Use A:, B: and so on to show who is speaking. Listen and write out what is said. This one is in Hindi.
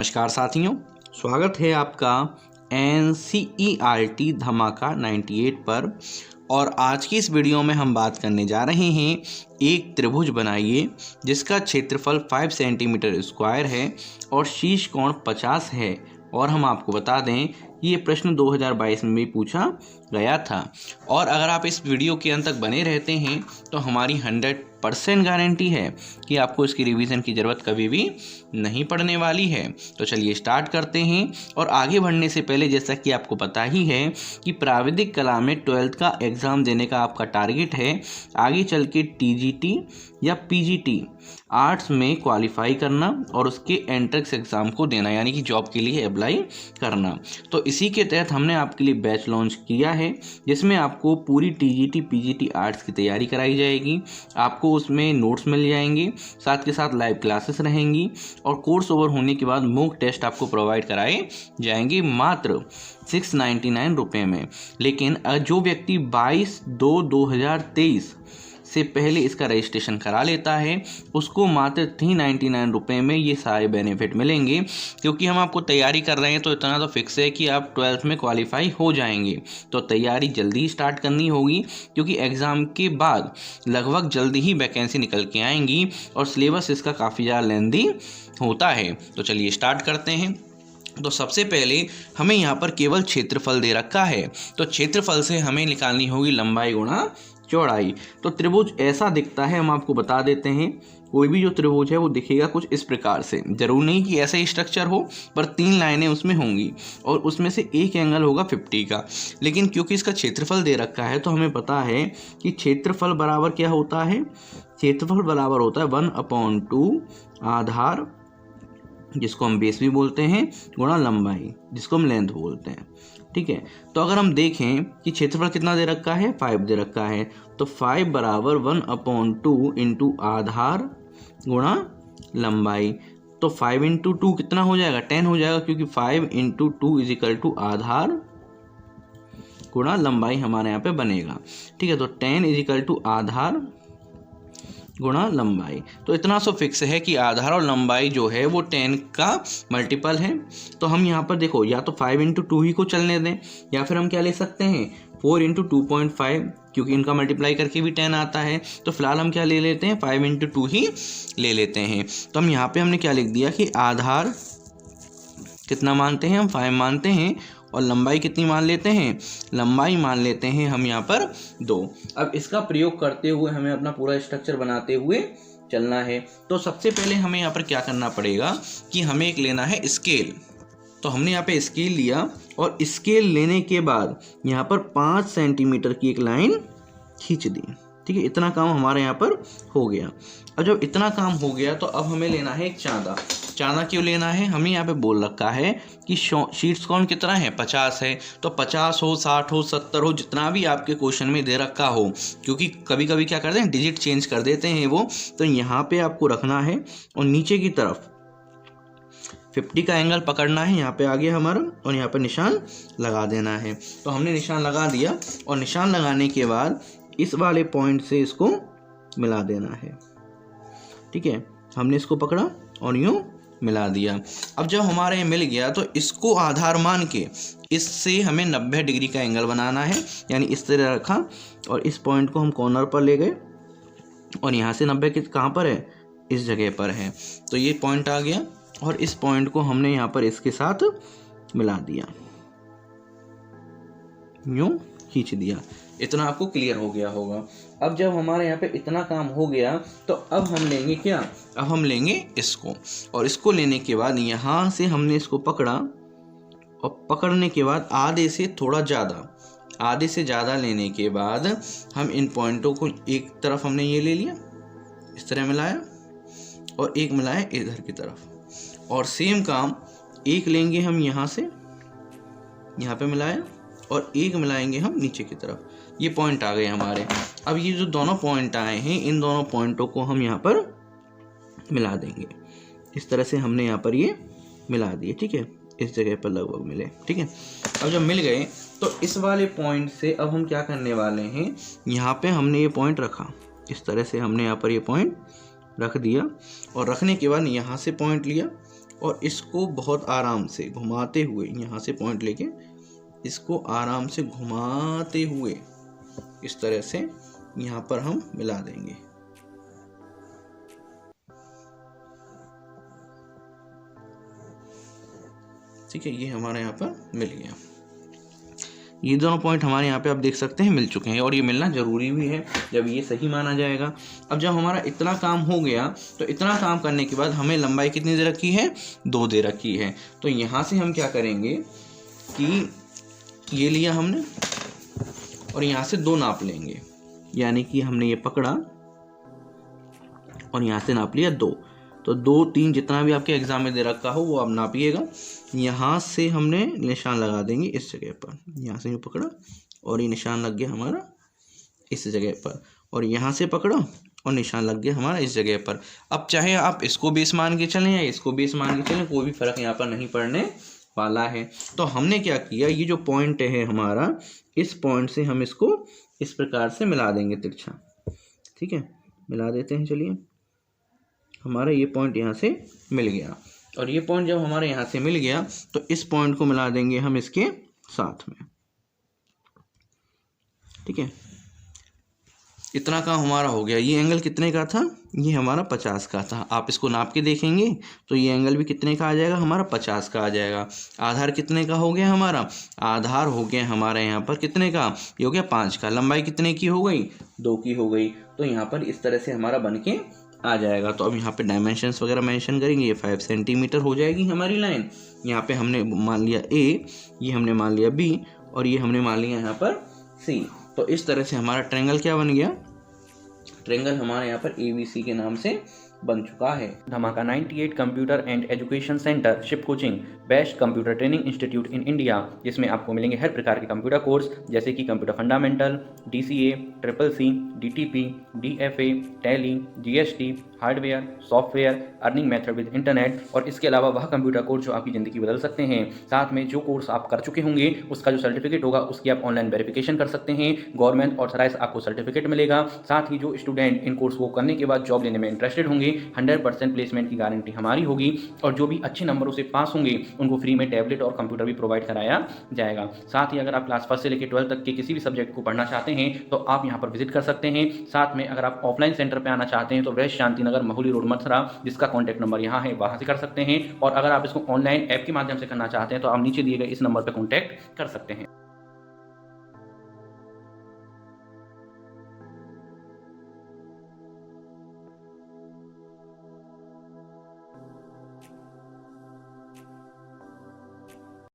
A: नमस्कार साथियों, स्वागत है आपका NCERT धमाका 98 पर। और आज की इस वीडियो में हम बात करने जा रहे हैं एक त्रिभुज बनाइए जिसका क्षेत्रफल 5 सेंटीमीटर स्क्वायर है और शीर्ष कोण 50 है। और हम आपको बता दें ये प्रश्न 2022 में भी पूछा गया था। और अगर आप इस वीडियो के अंत तक बने रहते हैं तो हमारी 100% गारंटी है कि आपको इसकी रिवीजन की ज़रूरत कभी भी नहीं पड़ने वाली है। तो चलिए स्टार्ट करते हैं। और आगे बढ़ने से पहले जैसा कि आपको पता ही है कि प्राविधिक कला में 12th का एग्ज़ाम देने का आपका टारगेट है आगे चल के TGT या PGT आर्ट्स में क्वालिफाई करना और उसके एंट्रेंस एग्ज़ाम को देना, यानी कि जॉब के लिए अप्लाई करना। तो इसी के तहत हमने आपके लिए बैच लॉन्च किया है जिसमें आपको पूरी TGT PGT आर्ट्स की तैयारी कराई जाएगी। आपको उसमें नोट्स मिल जाएंगे, साथ के साथ लाइव क्लासेस रहेंगी और कोर्स ओवर होने के बाद मॉक टेस्ट आपको प्रोवाइड कराए जाएंगे मात्र 699 रुपये में। लेकिन जो व्यक्ति 22/2/2023 से पहले इसका रजिस्ट्रेशन करा लेता है उसको मात्र 399 रुपये में ये सारे बेनिफिट मिलेंगे। क्योंकि हम आपको तैयारी कर रहे हैं तो इतना तो फिक्स है कि आप 12th में क्वालिफाई हो जाएंगे। तो तैयारी जल्दी स्टार्ट करनी होगी क्योंकि एग्ज़ाम के बाद लगभग जल्दी ही वैकेंसी निकल के आएंगी और सिलेबस इसका काफ़ी ज़्यादा लेंथी होता है। तो चलिए स्टार्ट करते हैं। तो सबसे पहले हमें यहाँ पर केवल क्षेत्रफल दे रखा है, तो क्षेत्रफल से हमें निकालनी होगी लंबाई गुणा चौड़ाई। तो त्रिभुज ऐसा दिखता है, हम आपको बता देते हैं। कोई भी जो त्रिभुज है वो दिखेगा कुछ इस प्रकार से। जरूर नहीं कि ऐसा ही स्ट्रक्चर हो, पर 3 लाइनें उसमें होंगी और उसमें से एक एंगल होगा 50 का। लेकिन क्योंकि इसका क्षेत्रफल दे रखा है तो हमें पता है कि क्षेत्रफल बराबर क्या होता है। क्षेत्रफल बराबर होता है 1/2 आधार, जिसको हम बेस भी बोलते हैं, गुणा लंबाई जिसको हम लेंथ बोलते हैं। ठीक है, तो अगर हम देखें कि क्षेत्रफल कितना दे रखा है, 5 दे रखा है, तो 5 बराबर 1/2 इंटू आधार गुणा लंबाई। तो 5 इंटू 2 कितना हो जाएगा, 10 हो जाएगा, क्योंकि 5 इंटू 2 इज इक्वल टू आधार गुणा लंबाई हमारे यहाँ पे बनेगा। ठीक है, तो 10 इज इक्वल टू आधार गुणा लंबाई। तो इतना सो फिक्स है कि आधार और लंबाई जो है वो 10 का मल्टीपल है। तो हम यहाँ पर देखो या तो 5 इंटू 2 ही को चलने दें या फिर हम क्या ले सकते हैं 4 इंटू 2.5, क्योंकि इनका मल्टीप्लाई करके भी 10 आता है। तो फिलहाल हम क्या ले लेते हैं 5 इंटू 2 ही ले लेते हैं। तो हम यहाँ पे हमने क्या लिख दिया कि आधार कितना मानते हैं हम 5 मानते हैं और लंबाई कितनी मान लेते हैं, लंबाई मान लेते हैं हम यहाँ पर 2। अब इसका प्रयोग करते हुए हमें अपना पूरा स्ट्रक्चर बनाते हुए चलना है। तो सबसे पहले हमें यहाँ पर क्या करना पड़ेगा कि हमें एक लेना है स्केल। तो हमने यहाँ पे स्केल लिया और स्केल लेने के बाद यहाँ पर 5 सेंटीमीटर की एक लाइन खींच दी। ठीक है, इतना काम हमारे यहाँ पर हो गया। और जब इतना काम हो गया तो अब हमें लेना है एक चांदा। चांदा क्यों लेना है, हमें यहाँ पे बोल रखा है कि शीर्ष कोण कितना है 50 है। तो 50 हो, 60 हो, 70 हो, जितना भी आपके क्वेश्चन में दे रखा हो, क्योंकि कभी कभी क्या करते हैं डिजिट चेंज कर देते हैं वो। तो यहाँ पे आपको रखना है और नीचे की तरफ 50 का एंगल पकड़ना है। यहाँ पे आ गया हमारा और यहाँ पे निशान लगा देना है। तो हमने निशान लगा दिया और निशान लगाने के बाद इस वाले पॉइंट से इसको मिला देना है। ठीक है, हमने इसको पकड़ा और यूँ मिला दिया। अब जब हमारे यहाँ मिल गया तो इसको आधार मान के इससे हमें 90 डिग्री का एंगल बनाना है, यानी इस तरह रखा और इस पॉइंट को हम कॉर्नर पर ले गए और यहाँ से 90 कहाँ पर है, इस जगह पर है। तो ये पॉइंट आ गया और इस पॉइंट को हमने यहाँ पर इसके साथ मिला दिया, यूँ खींच दिया। इतना आपको क्लियर हो गया होगा। अब जब हमारे यहाँ पे इतना काम हो गया तो अब हम लेंगे क्या, अब हम लेंगे इसको। और इसको लेने के बाद यहाँ से हमने इसको पकड़ा और पकड़ने के बाद आधे से थोड़ा ज़्यादा, आधे से ज़्यादा लेने के बाद हम इन पॉइंटों को एक तरफ हमने ये ले लिया, इस तरह मिलाया और एक मिलाया इधर की तरफ। और सेम काम एक लेंगे हम यहाँ से, यहाँ पे मिलाया और एक मिलाएंगे हम नीचे की तरफ। ये पॉइंट आ गए हमारे। अब ये जो दोनों पॉइंट आए हैं इन दोनों पॉइंटों को हम यहाँ पर मिला देंगे। इस तरह से हमने यहाँ पर ये मिला दिए। ठीक है, इस जगह पर लगभग मिले। ठीक है, अब जब मिल गए तो इस वाले पॉइंट से अब हम क्या करने वाले हैं, यहाँ पे हमने ये पॉइंट रखा, इस तरह से हमने यहाँ पर ये पॉइंट रख दिया और रखने के बाद यहाँ से पॉइंट लिया और इसको बहुत आराम से घुमाते हुए, यहाँ से पॉइंट लेके इसको आराम से घुमाते हुए इस तरह से यहाँ पर हम मिला देंगे। ठीक है, ये हमारे यहाँ पर मिल गया। ये दोनों पॉइंट हमारे यहाँ पे आप देख सकते हैं मिल चुके हैं, और ये मिलना ज़रूरी भी है जब ये सही माना जाएगा। अब जब हमारा इतना काम हो गया तो इतना काम करने के बाद हमें लंबाई कितनी दे रखी है, 2 दे रखी है। तो यहाँ से हम क्या करेंगे कि ये लिया हमने और यहाँ से 2 नाप लेंगे, यानी कि हमने ये पकड़ा और यहाँ से नाप लिया 2। तो 2, 3 जितना भी आपके एग्जाम में दे रखा हो वो आप नापिएगा। यहाँ से हमने निशान लगा देंगे इस जगह पर, यहाँ से पकड़ा और ये निशान लग गया हमारा इस जगह पर, और यहाँ से पकड़ा और निशान लग गया हमारा इस जगह पर। अब चाहे आप इसको बेस मान के चलें या इसको बेस मान के चलें, कोई भी फर्क यहाँ पर नहीं पड़ने वाला है। तो हमने क्या किया, ये जो पॉइंट है हमारा, इस पॉइंट से हम इसको इस प्रकार से मिला देंगे तिरछा। ठीक है, मिला देते हैं। चलिए, हमारा ये पॉइंट यहाँ से मिल गया, और ये पॉइंट जब हमारे यहाँ से मिल गया तो इस पॉइंट को मिला देंगे हम इसके साथ में। ठीक है, इतना काम हमारा हो गया। ये एंगल कितने का था, ये हमारा 50 का था। आप इसको नाप के देखेंगे तो ये एंगल भी कितने का आ जाएगा, हमारा 50 का आ जाएगा। आधार कितने का हो गया हमारा, आधार हो गया हमारे यहाँ पर कितने का, ये हो गया 5 का। लंबाई कितने की हो गई, 2 की हो गई। तो यहाँ पर इस तरह से हमारा बन के आ जाएगा। तो अब यहाँ पे डायमेंशंस वगैरह मेंशन करेंगे। ये 5 सेंटीमीटर हो जाएगी हमारी लाइन। यहाँ पे हमने मान लिया A, ये हमने मान लिया B, और ये हमने मान लिया यहाँ पर C। तो इस तरह से हमारा ट्रायंगल क्या बन गया, ट्रायंगल हमारे यहाँ पर ABC के नाम से बन चुका है।
B: धमाका 98 computer and education centre ship coaching, best computer training institute in India, जिसमें आपको मिलेंगे हर प्रकार के कंप्यूटर कोर्स जैसे कि computer fundamental, DCA, CCC, DTP, DFA, tally, GST, hardware, software, earning method with internet, और इसके अलावा वह कंप्यूटर कोर्स जो आपकी ज़िंदगी बदल सकते हैं। साथ में जो कोर्स आप कर चुके होंगे उसका जो सर्टिफिकेट होगा उसकी आप ऑनलाइन वेरिफिकेशन कर सकते हैं। गवर्नमेंट ऑथराइज आपको सर्टिफिकेट मिलेगा। साथ ही जो स्टूडेंट इन कोर्स को करने के बाद जॉब लेने में इंटरेस्टेड होंगे 100% प्लेसमेंट की गारंटी हमारी होगी, और जो भी अच्छे नंबरों से पास होंगे उनको फ्री में टैबलेट और कंप्यूटर भी प्रोवाइड कराया जाएगा। साथ ही अगर आप क्लास 1 से लेकर 12 तक के किसी भी सब्जेक्ट को पढ़ना चाहते हैं तो आप यहाँ पर विजिट कर सकते हैं। साथ में अगर आप ऑफलाइन सेंटर पर आना चाहते हैं तो वेस्ट शांति नगर, महुली रोड, मथुरा, जिसका कॉन्टैक्ट नंबर यहाँ है, वहाँ से कर सकते हैं। और अगर आप इसको ऑनलाइन ऐप के माध्यम से करना चाहते हैं तो आप नीचे दिए गए इस नंबर पर कॉन्टैक्ट कर सकते हैं।